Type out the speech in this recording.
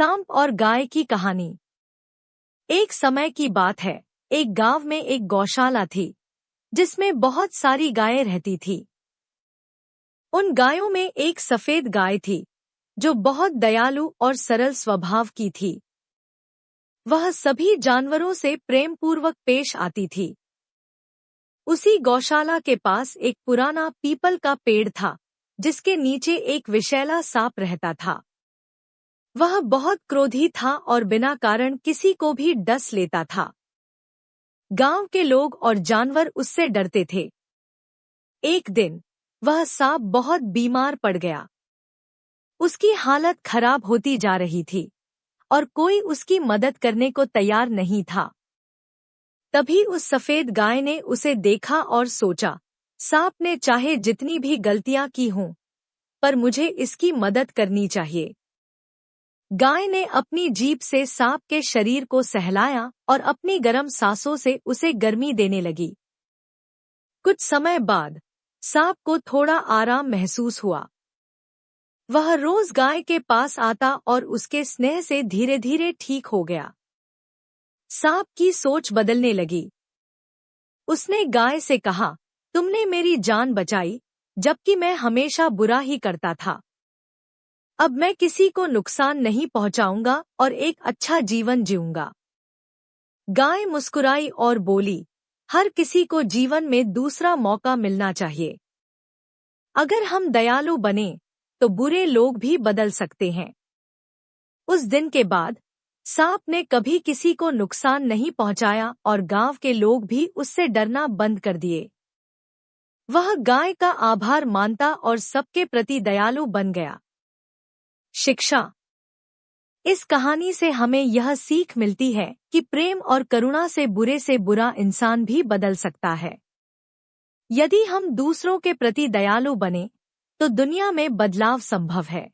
सांप और गाय की कहानी। एक समय की बात है, एक गांव में एक गौशाला थी जिसमें बहुत सारी गायें रहती थी। उन गायों में एक सफेद गाय थी जो बहुत दयालु और सरल स्वभाव की थी। वह सभी जानवरों से प्रेम पूर्वक पेश आती थी। उसी गौशाला के पास एक पुराना पीपल का पेड़ था जिसके नीचे एक विषैला सांप रहता था। वह बहुत क्रोधी था और बिना कारण किसी को भी डस लेता था। गांव के लोग और जानवर उससे डरते थे। एक दिन वह सांप बहुत बीमार पड़ गया। उसकी हालत खराब होती जा रही थी और कोई उसकी मदद करने को तैयार नहीं था। तभी उस सफेद गाय ने उसे देखा और सोचा, सांप ने चाहे जितनी भी गलतियां की हों, पर मुझे इसकी मदद करनी चाहिए। गाय ने अपनी जीभ से सांप के शरीर को सहलाया और अपनी गर्म सांसों से उसे गर्मी देने लगी। कुछ समय बाद सांप को थोड़ा आराम महसूस हुआ। वह रोज गाय के पास आता और उसके स्नेह से धीरे धीरे ठीक हो गया। सांप की सोच बदलने लगी। उसने गाय से कहा, तुमने मेरी जान बचाई, जबकि मैं हमेशा बुरा ही करता था। अब मैं किसी को नुकसान नहीं पहुंचाऊंगा और एक अच्छा जीवन जीऊंगा। गाय मुस्कुराई और बोली, हर किसी को जीवन में दूसरा मौका मिलना चाहिए। अगर हम दयालु बने तो बुरे लोग भी बदल सकते हैं। उस दिन के बाद सांप ने कभी किसी को नुकसान नहीं पहुंचाया और गांव के लोग भी उससे डरना बंद कर दिए। वह गाय का आभार मानता और सबके प्रति दयालु बन गया। शिक्षा। इस कहानी से हमें यह सीख मिलती है कि प्रेम और करुणा से बुरा इंसान भी बदल सकता है। यदि हम दूसरों के प्रति दयालु बने तो दुनिया में बदलाव संभव है।